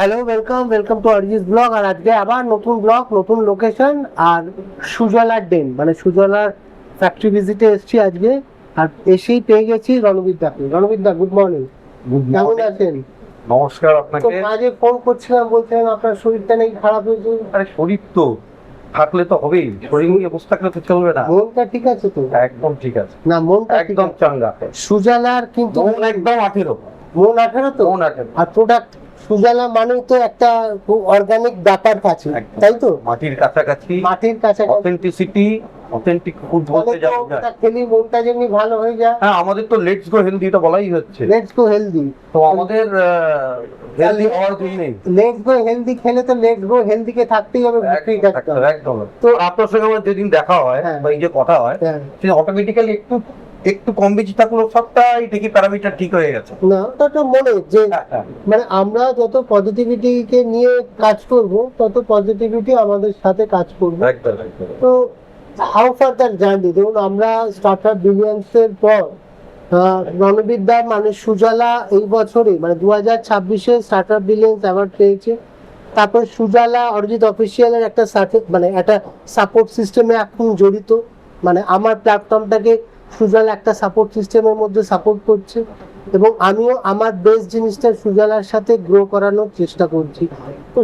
Hello, welcome to Arijit blog. আর আজকে আবার নতুন ব্লগ, নতুন লোকেশন, আর সুজলার ডেন মানে সুজলার ফ্যাক্টরি ভিজিটে এসেছি আজকে। আর এসেই পেয়ে গেছি রণবীর দা। গুড মর্নিং, কেমন আছেন? নমস্কার তো আপনাকে। কাজে ফোন করছিলাম, বলছিলেন আপনার শরীরটা নাকি খারাপ হয়েছে। আরে শরীর তো থাকলে তো হবেই, শরীর নিয়ে বসে থাকলে তো চলবে না। মনটা ঠিক আছে তো? একদম ঠিক আছে, না, মনটা ঠিক একদম আছে। চাঙ্গা। সুজলার কিন্তু মন একদম 18। মন 18 তো? মন 18। আর প্রোডাক্ট সুজলা মানেই তো একটা খুব অর্গানিক ব্যাপার কাছে, একদম। তাই তো? মাটির কাছাকাছি, মাটির কাছাকাছি, অথেন্টিসিটি, অথেন্টিক ফুড বলতে যা বোঝায়। খেলি মনটা যেমনি ভালো হয়ে যায়। হ্যাঁ, আমাদের তো লেটস গো হেলদি এটা বলাই হচ্ছে। Let's go healthy. তো আমাদের হেলদি হওয়ার জন্যই লেটস গো হেলদি খেলে তো লেটস গো হেলদি কে থাকতেই হবে, ভিতরেই থাকতে হবে। একদম। তো তো আপনার সঙ্গে আমার যেদিন দেখা হয় হ্যাঁ। বা এই যে কথা হয়, হ্যাঁ। সে অটোমেটিক্যালি একটু একটু কম বেশি থাকলো সবটাই ঠিকই প্যারামিটার ঠিক হয়ে গেছে। না, ওটা তো মনে যে হ্যাঁ। মানে আমরা যত পজিটিভিটি কে নিয়ে কাজ করব, তত পজিটিভিটি আমাদের সাথে কাজ করবে। একদম একদম। তো হাউ ফার দ্যাট জার্নি, ধরুন আমরা স্টার্টার বিলিয়ন্স এর পর রণবীর দা মানে সুজলা এই বছরে মানে 2026-এ স্টার্টার বিলিয়ন্স অ্যাওয়ার্ড পেয়েছে। তারপর সুজলা অরিজিৎ অফিসিয়ালের একটা মানে একটা সাপোর্ট সিস্টেমে এখন জড়িত, মানে আমার প্ল্যাটফর্মটাকে সুজলা একটা সাপোর্ট সিস্টেমের মধ্যে সাপোর্ট করছে, এবং আমিও আমার বেস্ট জিনিসটা সুজলার সাথে গ্রো করানোর চেষ্টা করছি। তো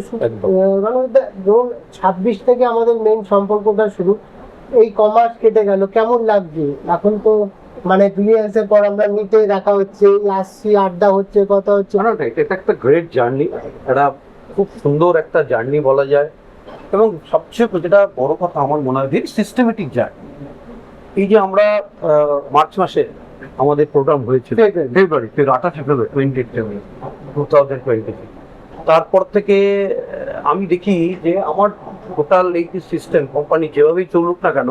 রণবীর দা, ধরুন 26 থেকে আমাদের মেইন সম্পর্কটা শুরু, এই কমার্স কেটে গেল, কেমন লাগছে এখন? তো মানে বিলিয়ন্সের পর আমরা মিটে দেখা হচ্ছে, আসছি, আড্ডা হচ্ছে, কথা হচ্ছে। না, এটা একটা গ্রেট জার্নি, এটা খুব সুন্দর একটা জার্নি বলা যায়। এবং সবচেয়ে যেটা বড় কথা আমার মনে হয় ভেরি সিস্টেমেটিক জার্নি। এই যে আমরা মার্চ মাসে আমাদের প্রোগ্রাম হয়েছিল, ফেব্রুয়ারি 2020, তারপর থেকে আমি দেখি যে আমার টোটাল এই যে সিস্টেম কোম্পানি যেভাবেই চলুক না কেন,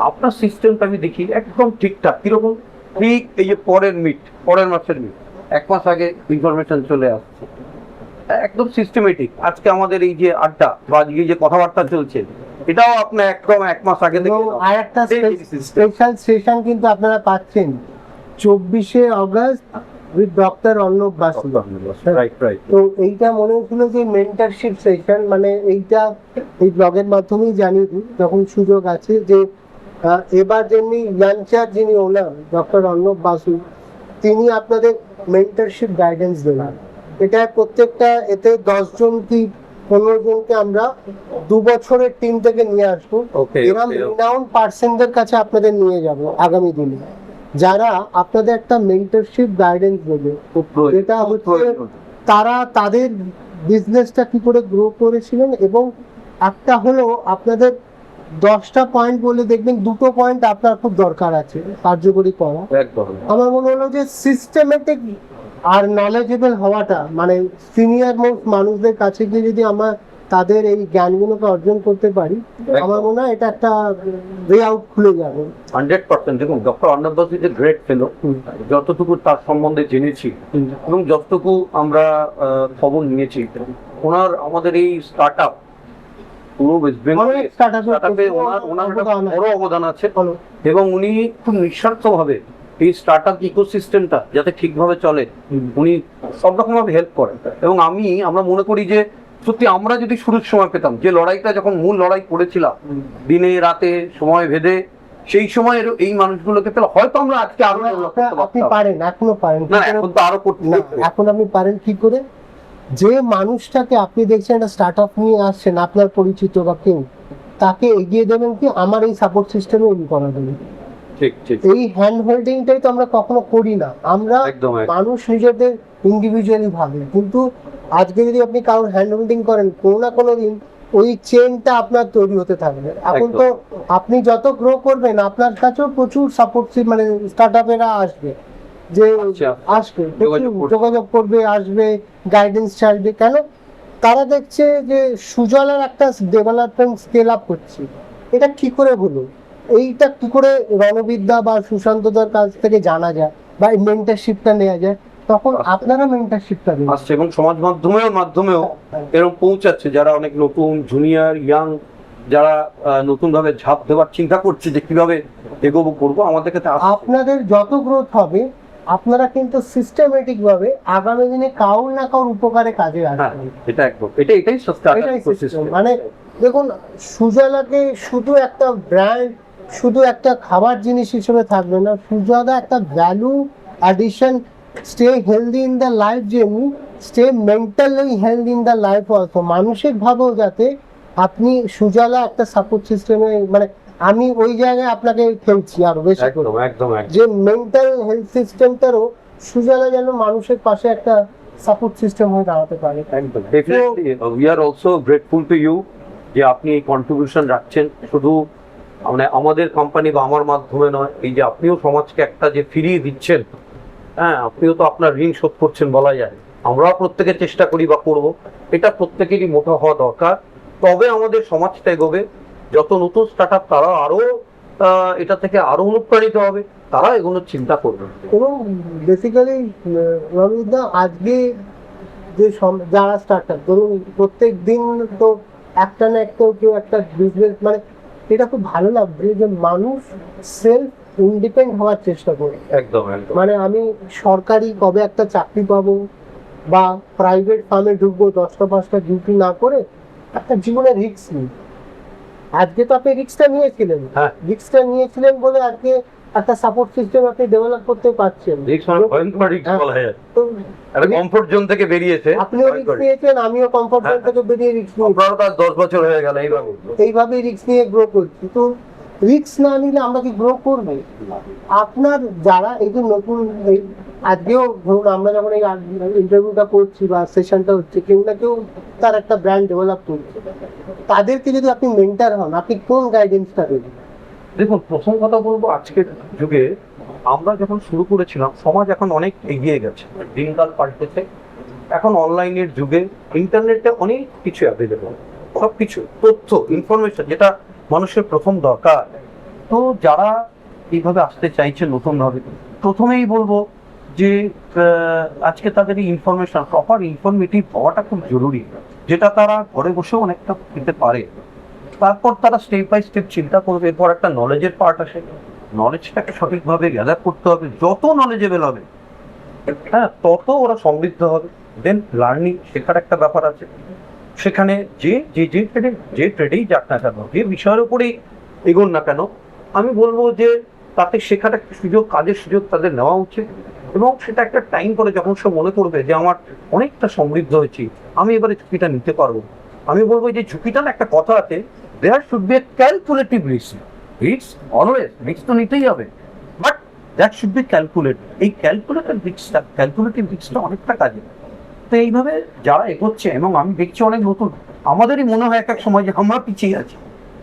আপনার সিস্টেমটা আমি দেখি একদম ঠিকঠাক। কিরকম? ঠিক এই যে পরের মাসের মিট 1 মাস আগে ইনফরমেশন চলে আসছে, একদম সিস্টেমেটিক। আজকে আমাদের এই যে আড্ডা বা আজকে যে কথাবার্তা চলছে, এটাও আপনি একদম 1 মাস আগে থেকে। আর একটা স্পেশাল সেশন কিন্তু আপনারা পাচ্ছেন 24শে August with doctor Arnab Basu. Right. তো এইটা মনে হচ্ছিল যে মেন্টরশিপ সেশন, মানে এইটা এই ব্লগের মাধ্যমেই জানিয়ে দিই যখন সুযোগ আছে যে এবার যেমনি লাঞ্চার যিনি ওনার ডক্টর অর্ণব বাসু, তিনি আপনাদের মেন্টরশিপ গাইডেন্স দেবেন। এটা প্রত্যেকটা এতে 10 জন কি 15 জনকে আমরা 2 বছরের টিম থেকে নিয়ে আসবো। এরকম রিনাউন্ড পার্সনদের কাছে আপনাদের নিয়ে যাব আগামী দিনে, যারা আপনাদের একটা মেন্টরশিপ গাইডেন্স দেবে, যেটা হচ্ছে তারা তাদের বিজনেসটা কি করে গ্রো করেছিলেন, এবং একটা হলো আপনাদের 10টা পয়েন্ট বলে দেখবেন 2টো পয়েন্ট আপনার খুব দরকার আছে কার্যকরী করা। আমার মনে হলো যে সিস্টেমেটিক আর নলেজেবল হওয়াটা, মানে সিনিয়র মোস্ট মানুষদের কাছে গিয়ে যদি আমরা তাদের এই জ্ঞানগুলোকে অর্জন করতে পারি, আমার মনে হয় এটা একটা ওয়ে আউট খুলে যাবে। 100%। দেখুন, doctor Arnab Basu is a great fellow. যতটুকু তার সম্বন্ধে জেনেছি এবং যতটুকু আমরা খবর নিয়েছি, ওনার আমাদের এই স্টার্ট আপ পুরো ওয়েস্ট বেঙ্গল স্টার্টআপে ওনার বড় অবদান আছে। এবং উনি খুব নিঃস্বার্থভাবে এই স্টার্টআপ ইকোসিস্টেমটা যাতে ঠিকভাবে চলে, উনি সব রকম ভাবে হেল্প করেন। এবং আমরা মনে করি যে সত্যি আমরা যদি শুরুর সময় পেতাম, যে লড়াইটা যখন মূল লড়াই করেছিলাম দিনে রাতে সময় ভেদে, সেই সময় এই মানুষগুলোকে পেলে হয়তো আমরা আজকে আরো আপনি পারেন, এখনো পারেন না, এখন তো আরো করতে না, এখন আপনি পারেন কি করে? যে মানুষটাকে আপনি দেখছেন একটা স্টার্ট আপ নিয়ে আসছেন, আপনার পরিচিত বা কেউ, তাকে এগিয়ে দেবেন কি আমার এই সাপোর্ট সিস্টেমে উনি করা দেবেন। ঠিক। এই হ্যান্ড হোল্ডিংটাই তো আমরা কখনো করি না। আমরা মানুষ নিজেদের ইন্ডিভিজুয়ালি ভাবে, কিন্তু আজকে যদি আপনি কারোর হ্যান্ড হোল্ডিং করেন, কোনো না কোনো দিন ওই চেনটা আপনার তৈরি হতে থাকবে। এখন তো আপনি যত গ্রো করবেন, আপনার কাছেও প্রচুর সাপোর্ট মানে স্টার্ট আপেরা আসবে, যে আসবে যোগাযোগ করবে, আসবে, গাইডেন্স চাইবে। কেন? তারা দেখছে যে সুজলার একটা ডেভেলপমেন্ট স্কেল আপ করছে, এটা কি করে হলো, এইটা কি করে রণবিদ্যা বা সুশান্তদার কাছ থেকে জানা যায় বা মেন্টরশিপটা নেওয়া যায়, তখন আপনারা মেন্টরশিপটা দিন আসছে। এবং সমাজ মাধ্যমেও এরকম পৌঁছাচ্ছে, যারা অনেক নতুন জুনিয়র ইয়াং, যারা নতুন ভাবে ঝাঁপ দেওয়ার চিন্তা করছে যে কিভাবে এগোবো করবো, আমাদের কাছে আপনাদের যত গ্রোথ হবে আপনারা কিন্তু সিস্টেমেটিক ভাবে আগামী দিনে কাউর না কাউর উপকারে কাজে হ্যাঁ, আসবে। এটা একদম এটাই এটাই স্টার্টআপ system। মানে দেখুন, সুজলাকে শুধু একটা ব্র্যান্ড, শুধু একটা খাবার জিনিস হিসেবে থাকবে না, সুজলা একটা value addition, stay healthy in the life, যেমনি stay mentally healthy in the life also. মানসিক ভাবেও যাতে আপনি সুজলা একটা সাপোর্ট সিস্টেমে, মানে আমি ওই জায়গায় আপনাকে খেলছি আরো বেশি করে, একদম একদম একদম যে মেন্টাল হেলথ সিস্টেমটারও সুজলা যেন মানুষের পাশে একটা সাপোর্ট সিস্টেম হয়ে দাঁড়াতে পারে। একদম definitely we are also grateful to you যে আপনি এই কন্ট্রিবিউশন রাখছেন, শুধু মানে আমাদের কোম্পানি বা আমার মাধ্যমে নয়, এই যে আপনিও সমাজকে একটা যে ফিরিয়ে দিচ্ছেন, হ্যাঁ আপনিও তো আপনার ঋণ শোধ করছেন বলা যায়। আমরাও প্রত্যেকে চেষ্টা করি বা করব, এটা প্রত্যেকেরই মোটা হওয়া দরকার, তবে আমাদের সমাজটা এগোবে। যত নতুন স্টার্ট আপ তারা আরো এটা থেকে আরো অনুপ্রাণিত হবে, তারা এগুলোর চিন্তা করবে। এবং বেসিক্যালি রবিদা, আজকে যে যারা স্টার্টার, ধরুন প্রত্যেক দিন তো একটা না একটা কেউ একটা বিজনেস, মানে এটা খুব ভালো লাগবে যে মানুষ সেলফ ইন্ডিপেন্ডেন্ট হওয়ার চেষ্টা করে। একদম একদম মানে আমি সরকারি কবে একটা চাকরি পাবো বা প্রাইভেট ফার্মে ঢুকবো, 10টা-5টা ডিউটি না করে একটা জীবনে রিস্ক নিই। আজকে তো আপনি রিস্কটা নিয়েছিলেন, হ্যাঁ। রিস্কটা নিয়েছিলেন বলে আজকে একটা সাপোর্ট সিস্টেম আপনি ডেভেলপ করতে পারছেন। রিস্ক মানে ভয়ঙ্কর রিস্ক বলা যায়, তো একটা কমফোর্ট জোন থেকে বেরিয়েছে। আপনিও রিস্ক নিয়েছেন, আমিও কমফোর্ট জোন থেকে বেরিয়ে রিস্ক নিয়েছি, আপনারও তো 10 বছর হয়ে গেল এইভাবে। এইভাবেই রিস্ক নিয়ে গ্রো করছি। তো রিস্ক না নিলে আমরা কি গ্রো করবো? আপনার যারা এই যে নতুন, এই আজকেও ধরুন আমরা যখন এই ইন্টারভিউটা করছি বা সেশনটা হচ্ছে, কেউ না কেউ তার একটা ব্র্যান্ড ডেভেলপ করছে, তাদেরকে যদি আপনি মেন্টার হন, আপনি কোন গাইডেন্সটা দেবেন? দেখুন, প্রথম কথা বলবো, আজকের যুগে আমরা যখন শুরু করেছিলাম, সমাজ এখন অনেক এগিয়ে গেছে, দিনকাল পাল্টেছে। এখন অনলাইনের যুগে ইন্টারনেটে অনেক কিছু অ্যাভেলেবল, সব কিছু তথ্য ইনফরমেশন যেটা মানুষের প্রথম দরকার। তো যারা এইভাবে আসতে চাইছে নতুনভাবে, প্রথমেই বলবো যে আজকে তাদের এই ইনফরমেশন, প্রপার ইনফরমেটিভ হওয়াটা খুব জরুরি, যেটা তারা ঘরে বসেও অনেকটা পেতে পারে। তারপর তারা স্টেপ বাই স্টেপ চিন্তা করবে। এরপর একটা নলেজের পার্ট আসে, নলেজটাকে সঠিকভাবে গ্যাদার করতে হবে। যত নলেজেবল হবে, হ্যাঁ, তত ওরা সমৃদ্ধ হবে। দেন লার্নিং, শেখার একটা ব্যাপার আছে। সেখানে যে যে যে ট্রেডে যে ট্রেডেই যাক না কেন, যে বিষয়ের উপরেই এগোন না কেন, আমি বলবো যে তাতে শেখার একটা সুযোগ, কাজের সুযোগ তাদের নেওয়া উচিত। এবং সেটা একটা টাইম পরে যখন সে মনে করবে যে আমার অনেকটা সমৃদ্ধ হয়েছি, আমি এবারে ঝুঁকিটা নিতে পারবো, আমি বলবো যে ঝুঁকিটার একটা কথা আছে, there should be a calculative risk. Risk always, risk তো নিতেই হবে, but that should be calculate. এই ক্যালকুলেটিভ রিস্কটা অনেকটা কাজে। তো এইভাবে যারা এগোচ্ছে, এবং আমি দেখছি অনেক নতুন, আমাদেরই মনে হয় এক এক সময় যে আমরা পিছিয়ে আছি,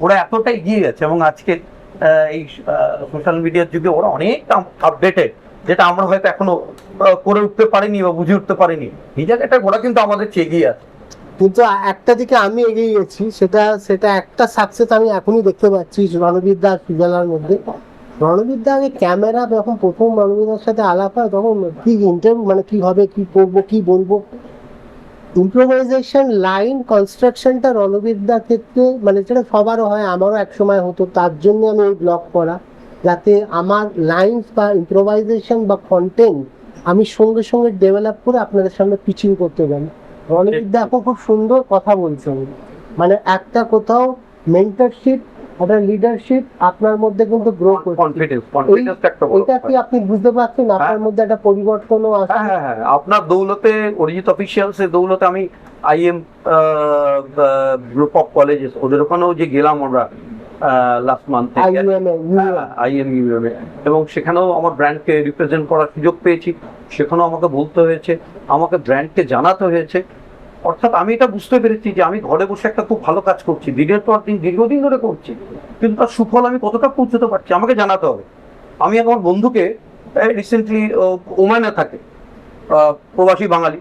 ওরা এতটা এগিয়ে গেছে। এবং আজকে এই সোশ্যাল মিডিয়ার যুগে ওরা অনেকটা আপডেটেড, যেটা আমরা হয়তো এখনো করে উঠতে পারিনি বা বুঝে উঠতে পারিনি। এই জায়গাটা ওরা কিন্তু আমাদের চেয়ে এগিয়ে আছে। কিন্তু একটা দিকে আমি এগিয়ে গেছি, সেটা সেটা একটা সাকসেস আমি এখনই দেখতে পাচ্ছি রণবিদ্যা আর সুজলার মধ্যে। রণবিদ্যা আগে ক্যামেরা, যখন প্রথম রণবিদ্যার সাথে আলাপ হয়, তখন কি ইন্টারভিউ, মানে কি হবে, কি করবো, কি বলবো, ইম্প্রোভাইজেশন লাইন কনস্ট্রাকশনটা রণবিদ্যার ক্ষেত্রে, মানে যেটা সবারও হয়, আমারও এক সময় হতো, তার জন্য আমি ওই ব্লগ করা, যাতে আমার লাইন্স বা ইম্প্রোভাইজেশন বা কন্টেন্ট আমি সঙ্গে সঙ্গে ডেভেলপ করে আপনাদের সামনে পিচিং করতে পারি। রণবিদ্যা এখন খুব সুন্দর কথা বলছেন, মানে একটা কোথাও মেন্টরশিপ, একটা লিডারশিপ আপনার মধ্যে কিন্তু গ্রো করছে। কনফিডেন্স একটা বড় এটা কি আপনি বুঝতে পারছেন আপনার মধ্যে একটা পরিবর্তনও আসছে? হ্যাঁ হ্যাঁ, আপনার দৌলতে, অরিজিৎ অফিসিয়ালস এর দৌলতে আমি আইএম গ্রুপ অফ কলেজেস, ওদের ওখানেও যে গেলাম আমরা লাস্ট মান্থে, আইএম ইউএম, এবং সেখানেও আমার ব্র্যান্ডকে রিপ্রেজেন্ট করার সুযোগ পেয়েছি। সেখানেও আমাকে বলতে হয়েছে, আমাকে ব্র্যান্ডকে জানাতে হয়েছে। অর্থাৎ আমি এটা বুঝতে পেরেছি যে আমি ঘরে বসে একটা খুব ভালো কাজ করছি, দিনের পর দিন দীর্ঘদিন ধরে করছি, কিন্তু তার সুফল আমি কতটা পৌঁছতে পারছি আমাকে জানাতে হবে। আমি আমার বন্ধুকে রিসেন্টলি, ওমানে থাকে, প্রবাসী বাঙালি,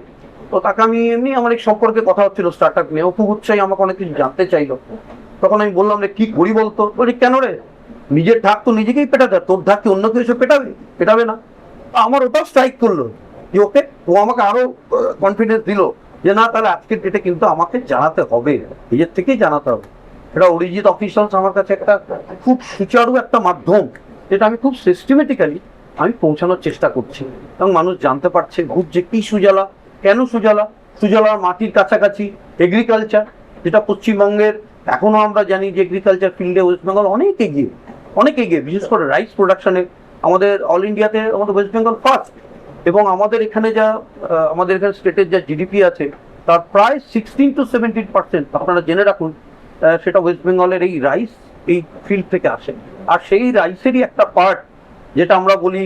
তো তাকে আমি এমনি আমার এই সম্পর্কে কথা হচ্ছিল স্টার্ট আপ নিয়ে, ও খুব উৎসাহী, আমাকে অনেক কিছু জানতে চাইলো। তখন আমি বললাম রে কি করি বলতো, বলি কেন রে, নিজের ঢাক তো নিজেকেই পেটাতে, তোর ঢাক কি অন্য কেউ এসে পেটাবে না। আমার ওটাও স্ট্রাইক করলো যে ওকে, ও আমাকে আরো কনফিডেন্স দিল যে না, তাহলে আজকের ডেটে কিন্তু আমাকে জানাতে হবে, নিজের থেকেই জানাতে হবে। এটা অরিজিৎ অফিসিয়ালস আমার কাছে একটা খুব সুচারু একটা মাধ্যম, যেটা আমি খুব সিস্টেমেটিক্যালি আমি পৌঁছানোর চেষ্টা করছি এবং মানুষ জানতে পারছে বুঝছে কি সুজলা, কেন সুজলা, সুজলার মাটির কাছাকাছি এগ্রিকালচার, যেটা পশ্চিমবঙ্গের এখনো আমরা জানি যে এগ্রিকালচার ফিল্ডে ওয়েস্ট বেঙ্গল অনেক এগিয়ে, বিশেষ করে রাইস প্রোডাকশনে আমাদের অল ইন্ডিয়াতে আমাদের ওয়েস্ট বেঙ্গল ফার্স্ট। এবং আমাদের এখানে আমাদের এখানে স্টেটের যা জিডিপি আছে তার প্রায় 16 to 17% আপনারা জেনে রাখুন, সেটা ওয়েস্ট বেঙ্গলের এই রাইস এই ফিল্ড থেকে আসে। আর সেই রাইসেরই একটা পার্ট যেটা আমরা বলি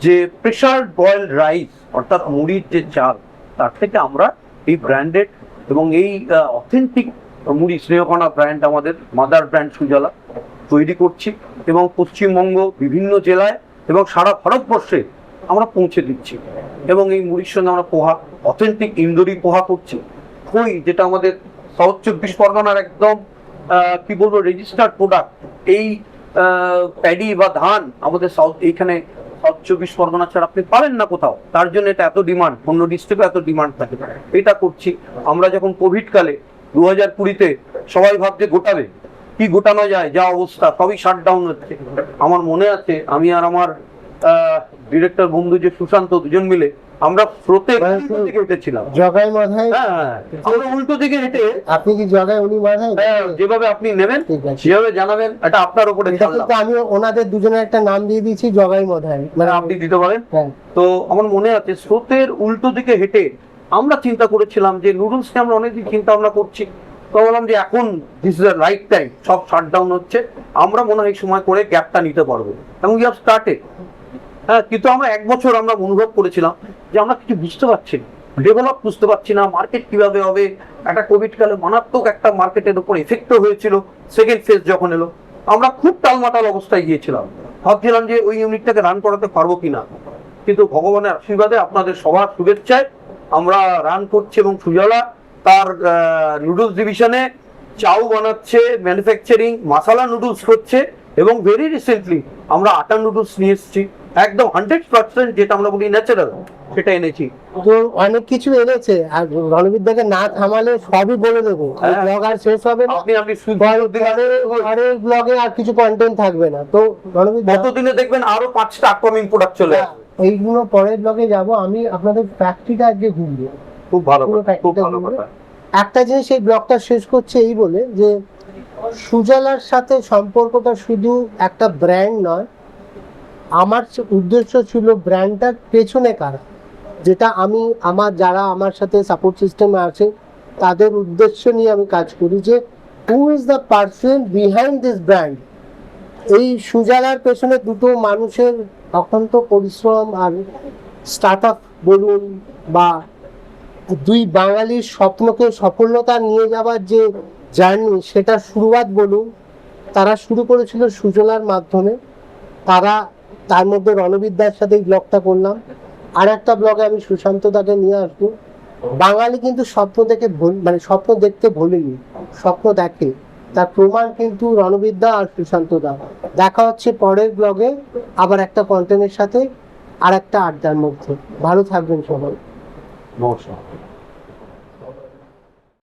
যে প্রেশার বয়েলড রাইস, অর্থাৎ মুড়ির যে চাল, তার থেকে আমরা এই ব্র্যান্ডেড এবং এই অথেন্টিক মুড়ি স্নেহকণা ব্র্যান্ড, আমাদের মাদার ব্র্যান্ড সুজলা তৈরি করছি এবং পশ্চিমবঙ্গ বিভিন্ন জেলায় এবং সারা ভারতবর্ষে আমরা পৌঁছে দিচ্ছি। এবং এই মুড়ির সঙ্গে আমরা পোহা, অথেন্টিক ইন্দুরি পোহা করছি, খই যেটা আমাদের সাউথ 24 পরগনার একদম কি বলবো রেজিস্টার্ড প্রোডাক্ট। এই প্যাডি বা ধান আমাদের এইখানে সাউথ 24 পরগনা ছাড়া আপনি পাবেন না কোথাও, তার জন্য এটা এত ডিমান্ড, অন্য ডিস্ট্রিক্টে এত ডিমান্ড থাকে। এটা করছি আমরা। যখন কোভিড কালে 2020-তে সবাই ভাবছে গোটাবে, কি গোটানো যায়, যা অবস্থা, সবই শাটডাউন হচ্ছে। আমার মনে আছে আমি আর আমার ডিরেক্টর বন্ধু যে সুশান্ত, দুজন মিলে আমরা স্রোতে উল্টো দিকে হেঁটেছিলাম। জগাই মাথায় আমরা উল্টো দিকে হেঁটে, আপনি কি জগাই উনি মাথায় যেভাবে আপনি নেবেন ঠিক আছে, সেভাবে জানাবেন, এটা আপনার উপরে ছাড়লাম। কিন্তু আমি ওনাদের দুজনের একটা নাম দিয়ে দিয়েছি জগাই মাথায়, মানে আপনি দিতে পারেন। হ্যাঁ। তো আমার মনে আছে স্রোতের উল্টো দিকে হেঁটে আমরা চিন্তা করেছিলাম যে নুডলসকে আমরা অনেকদিন চিন্তা ভাবনা করছি, তো বললাম যে এখন this is the right time, সব শাটডাউন হচ্ছে, আমরা মনে হয় সময় করে গ্যাপটা নিতে পারবো এবং উই হ্যাভ স্টার্টেড। হ্যাঁ, কিন্তু আমরা 1 বছর আমরা অনুভব করেছিলাম যে আমরা কিছু বুঝতে পারছি না, ডেভেলপ বুঝতে পারছি না, মার্কেট কিভাবে হবে। একটা কোভিড কালে মারাত্মক একটা মার্কেটের উপর এফেক্টও হয়েছিল। সেকেন্ড ফেজ যখন এলো আমরা খুব টালমাটাল অবস্থায় গিয়েছিলাম, ভাবছিলাম যে ওই ইউনিটটাকে রান করাতে পারবো কিনা। কিন্তু ভগবানের আশীর্বাদে, আপনাদের সবার শুভেচ্ছায় আমরা রান করছি এবং সুজলা তার নুডলস ডিভিশনে চাউ বানাচ্ছে, ম্যানুফ্যাকচারিং মাসালা নুডলস করছে এবং ভেরি রিসেন্টলি আমরা আটা নুডলস নিয়ে এসেছি, একদম 100% যেটা আমরা বলি ন্যাচারাল, সেটা এনেছি। তো অনেক কিছু এনেছে, আর রণবিদ্যাকে না থামালে সবই বলে দেবো, ব্লগ আর শেষ হবে না। আপনি পরের ব্লগে আর কিছু কন্টেন্ট থাকবে না। তো রণবিদ্যা কতদিনে দেখবেন আরো 5টা আপকামিং প্রোডাক্ট চলে আসবে। এইগুলো পরের ব্লগে যাব। আমি আপনাদের ফ্যাক্টরিটা আজকে ঘুরবো, খুব ভালো, পুরো খুব ফ্যাক্টরিটা ভালো ঘুরবো। কথা। একটা জিনিস এই ব্লগটা শেষ করছে এই বলে যে সুজলার সাথে সম্পর্কটা শুধু একটা ব্র্যান্ড নয়, আমার উদ্দেশ্য ছিল ব্র্যান্ডটার পেছনে কারা, যেটা আমি যারা আমার সাথে সাপোর্ট সিস্টেমে আছে তাদের উদ্দেশ্য নিয়ে আমি কাজ করি, যে who is the person behind this brand. এই সুজলার পেছনে দুটো মানুষের অত্যন্ত পরিশ্রম আর স্টার্ট আপ বলুন, বা দুই বাঙালির স্বপ্নকে সফলতা নিয়ে যাওয়ার যে জার্নি, সেটা শুরুয়াত বলুন, তারা শুরু করেছিল সুজলার মাধ্যমে। তার মধ্যে রণবিদ্যার সাথে এই ব্লগটা করলাম, আর একটা ব্লগে আমি সুশান্ত দাকে নিয়ে আসবো। বাঙালি কিন্তু স্বপ্ন দেখতে ভোলেনি, স্বপ্ন দেখে, তার প্রমাণ কিন্তু রণবিদ্যা আর সুশান্ত দা। দেখা হচ্ছে পরের ব্লগে আবার একটা কন্টেন্টের সাথে, আর একটা আড্ডার মধ্যে। ভালো থাকবেন সবাই, নমস্কার।